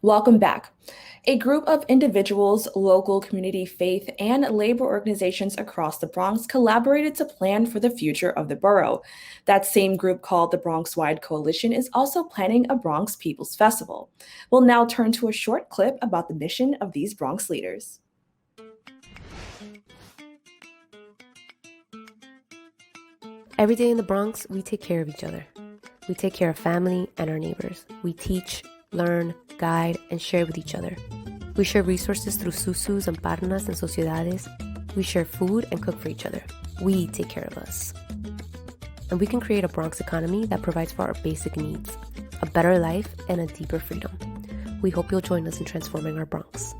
Welcome back. A group of individuals, local community, faith, and labor organizations across the Bronx collaborated to plan for the future of the borough. That same group, called the Bronx Wide Coalition, is also planning a Bronx People's Festival. We'll now turn to a short clip about the mission of these Bronx leaders. Every day in the Bronx, we take care of each other. We take care of family and our neighbors. We teach, learn, guide, and share with each other. We share resources through susus and parnas and sociedades. We share food and cook for each other. We take care of us. And we can create a Bronx economy that provides for our basic needs, a better life, and a deeper freedom. We hope you'll join us in transforming our Bronx.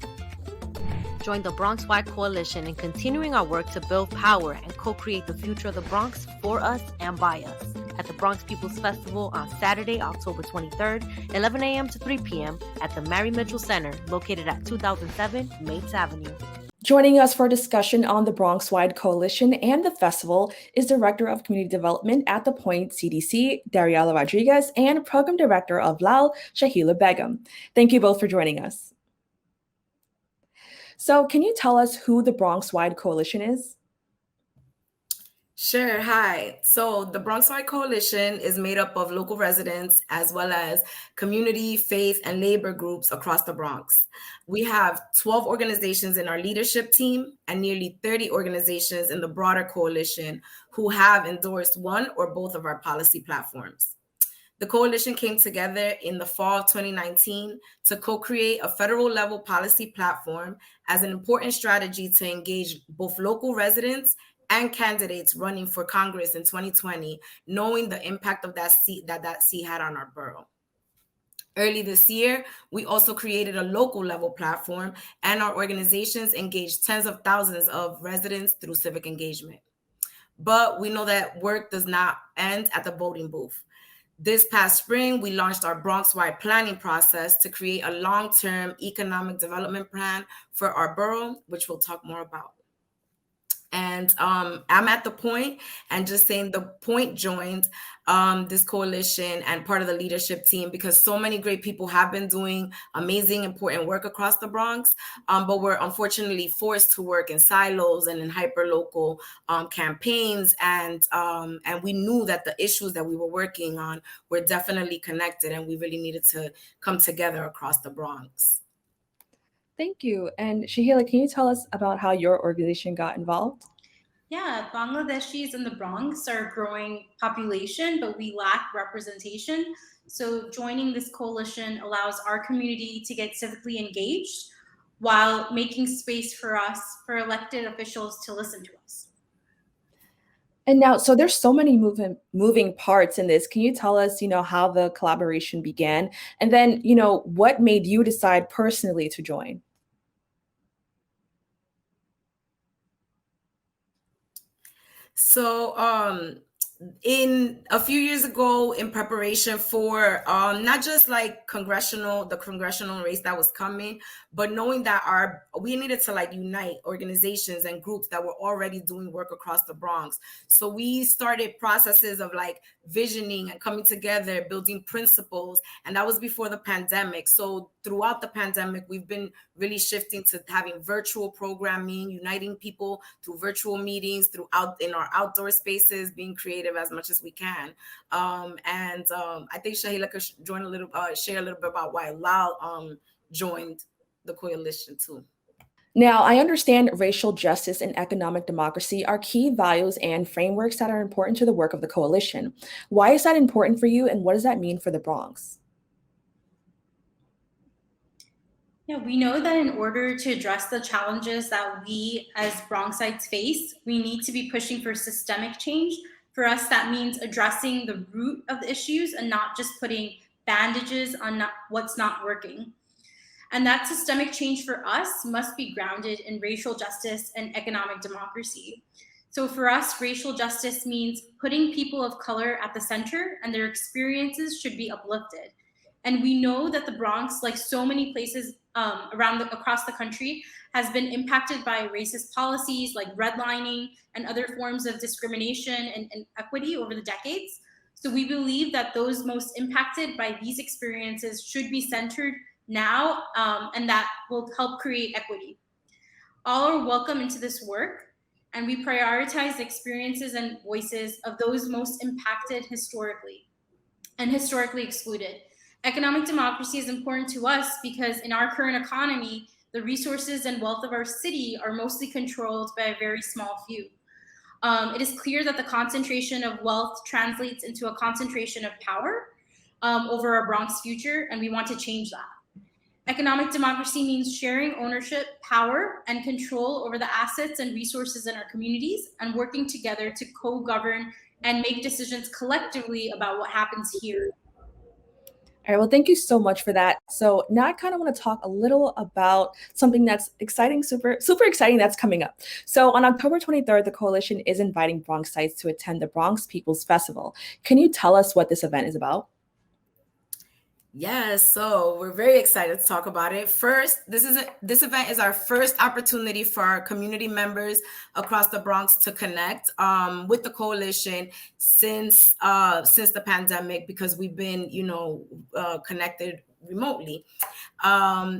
Join the Bronx Wide Coalition in continuing our work to build power and co-create the future of the Bronx for us and by us at the Bronx People's Festival on Saturday, October 23rd, 11 a.m. to 3 p.m. at the Mary Mitchell Center, located at 2007 Mapes Avenue. Joining us for a discussion on the Bronx Wide Coalition and the festival is Director of Community Development at the POINT CDC, Dariella Rodriguez, and Program Director of Laal, Shahela Begum. Thank you both for joining us. So can you tell us who the Bronx Wide Coalition is? Sure. Hi. So the Bronx Wide Coalition is made up of local residents as well as community, faith, and labor groups across the Bronx. We have 12 organizations in our leadership team and nearly 30 organizations in the broader coalition who have endorsed one or both of our policy platforms. The coalition came together in the fall of 2019 to co-create a federal level policy platform as an important strategy to engage both local residents and candidates running for Congress in 2020, knowing the impact of that seat that seat had on our borough. Early this year, we also created a local level platform, and our organizations engaged tens of thousands of residents through civic engagement. But we know that work does not end at the voting booth. This past spring, we launched our Bronx-wide planning process to create a long-term economic development plan for our borough, which we'll talk more about. And I'm at the Point, and just saying the Point joined this coalition and part of the leadership team because so many great people have been doing amazing, important work across the Bronx, but we're unfortunately forced to work in silos and in hyper-local campaigns. And we knew that the issues that we were working on were definitely connected, and we really needed to come together across the Bronx. Thank you. And Shahela, can you tell us about how your organization got involved? Yeah, Bangladeshis in the Bronx are a growing population, but we lack representation. So joining this coalition allows our community to get civically engaged while making space for us, for elected officials to listen to us. And now, so there's so many moving parts in this. Can you tell us, how the collaboration began? And then, what made you decide personally to join? So in a few years ago, in preparation for not just like the congressional race that was coming, but knowing that we needed to unite organizations and groups that were already doing work across the Bronx. So we started processes of visioning and coming together, building principles, and that was before the pandemic. So throughout the pandemic, we've been really shifting to having virtual programming, uniting people through virtual meetings, in our outdoor spaces, being creative as much as we can. I think Shahela could share a little bit about why Laal joined the coalition too. Now, I understand racial justice and economic democracy are key values and frameworks that are important to the work of the coalition. Why is that important for you, and what does that mean for the Bronx? Yeah, we know that in order to address the challenges that we as Bronxites face, we need to be pushing for systemic change. For us, that means addressing the root of the issues and not just putting bandages on what's not working. And that systemic change for us must be grounded in racial justice and economic democracy. So for us, racial justice means putting people of color at the center, and their experiences should be uplifted. And we know that the Bronx, like so many places across the country, has been impacted by racist policies like redlining and other forms of discrimination and inequity over the decades. So we believe that those most impacted by these experiences should be centered now, and that will help create equity. All are welcome into this work, and we prioritize the experiences and voices of those most impacted historically and historically excluded. Economic democracy is important to us because in our current economy, the resources and wealth of our city are mostly controlled by a very small few. It is clear that the concentration of wealth translates into a concentration of power over our Bronx future, and we want to change that. Economic democracy means sharing ownership, power, and control over the assets and resources in our communities and working together to co-govern and make decisions collectively about what happens here. All right, well, thank you so much for that. So now I kind of want to talk a little about something that's exciting, super exciting that's coming up. So on October 23rd, the coalition is inviting Bronxites to attend the Bronx People's Festival. Can you tell us what this event is about? Yes, so we're very excited to talk about it. First, this event is our first opportunity for our community members across the Bronx to connect with the coalition since the pandemic, because we've been, connected remotely.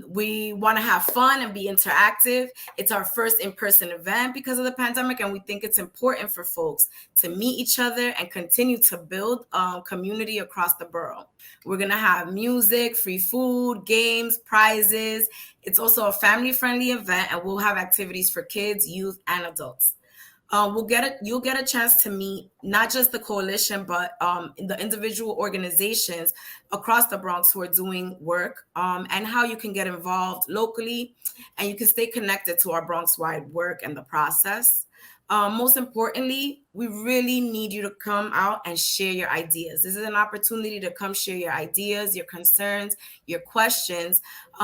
We want to have fun and be interactive. It's our first in-person event because of the pandemic, and we think it's important for folks to meet each other and continue to build community across the borough. We're going to have music, free food, games, prizes. It's also a family-friendly event, and we'll have activities for kids, youth, and adults. You'll get a chance to meet not just the coalition, but the individual organizations across the Bronx who are doing work, and how you can get involved locally, and you can stay connected to our Bronx Wide work and the process. Most importantly, we really need you to come out and share your ideas. This is an opportunity to come share your ideas, your concerns, your questions,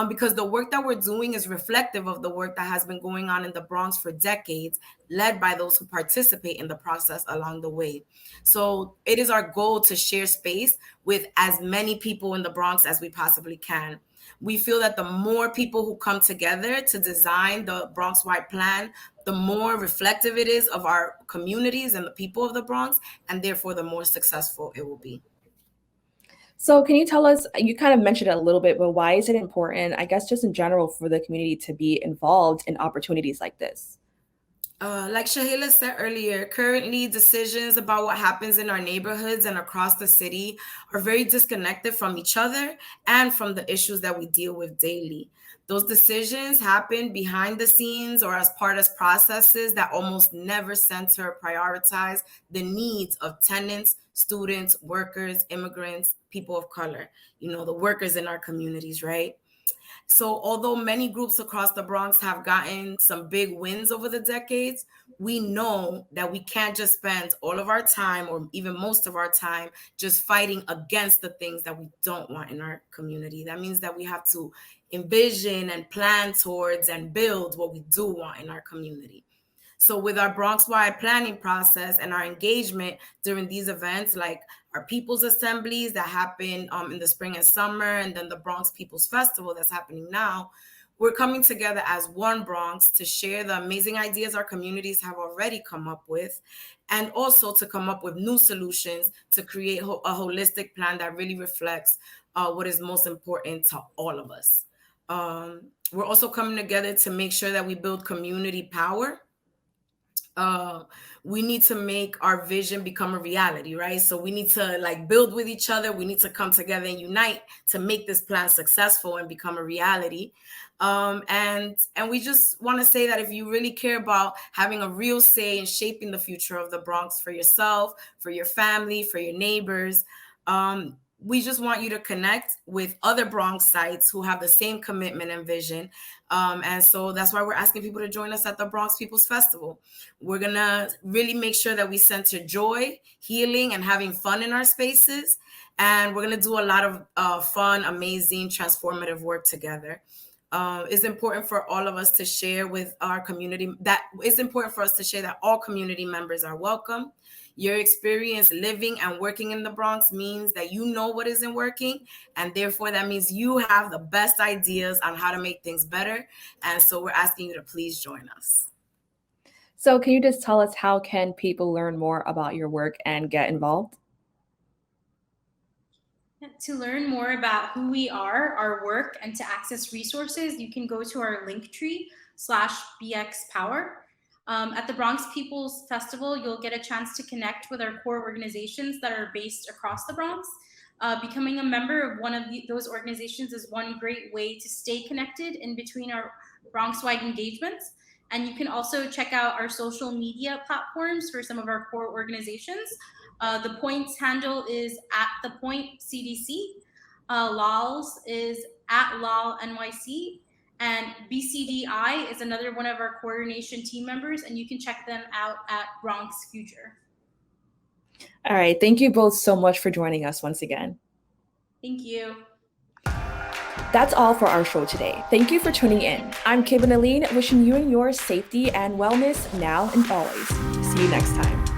because the work that we're doing is reflective of the work that has been going on in the Bronx for decades, led by those who participate in the process along the way. So it is our goal to share space with as many people in the Bronx as we possibly can. We feel that the more people who come together to design the Bronx Wide Plan, the more reflective it is of our communities and the people of the Bronx, and therefore the more successful it will be. So can you tell us, you kind of mentioned it a little bit, but why is it important, I guess just in general, for the community to be involved in opportunities like this? Like Shahela said earlier, currently decisions about what happens in our neighborhoods and across the city are very disconnected from each other and from the issues that we deal with daily. Those decisions happen behind the scenes or as part of processes that almost never center or prioritize the needs of tenants, students, workers, immigrants, people of color, the workers in our communities, right? So although many groups across the Bronx have gotten some big wins over the decades, we know that we can't just spend all of our time, or even most of our time, just fighting against the things that we don't want in our community. That means that we have to envision and plan towards and build what we do want in our community. So with our Bronx Wide planning process and our engagement during these events, like our People's Assemblies that happen in the spring and summer, and then the Bronx People's Festival that's happening now, we're coming together as one Bronx to share the amazing ideas our communities have already come up with, and also to come up with new solutions to create a holistic plan that really reflects what is most important to all of us. We're also coming together to make sure that we build community power. We need to make our vision become a reality, right? So we need to build with each other. We need to come together and unite to make this plan successful and become a reality. And we just want to say that if you really care about having a real say in shaping the future of the Bronx for yourself, for your family, for your neighbors, we just want you to connect with other Bronxites who have the same commitment and vision. And so that's why we're asking people to join us at the Bronx People's Festival. We're going to really make sure that we center joy, healing, and having fun in our spaces. And we're going to do a lot of fun, amazing, transformative work together. It's important for all of us to share with our community that it's important for us to share that all community members are welcome. Your experience living and working in the Bronx means that you know what isn't working, and therefore that means you have the best ideas on how to make things better. And so we're asking you to please join us. So can you just tell us, how can people learn more about your work and get involved? To learn more about who we are, our work, and to access resources, you can go to our linktree/BXPower. At the Bronx People's Festival, you'll get a chance to connect with our core organizations that are based across the Bronx. Becoming a member of one of those organizations is one great way to stay connected in between our Bronx-wide engagements. And you can also check out our social media platforms for some of our core organizations. The Point's handle is @the CDC. Laal's is @Laal NYC. And BCDI is another one of our coordination team members, and you can check them out at Bronx Future. All right. Thank you both so much for joining us once again. Thank you. That's all for our show today. Thank you for tuning in. I'm Kibin Alleyne, wishing you and yours safety and wellness now and always. See you next time.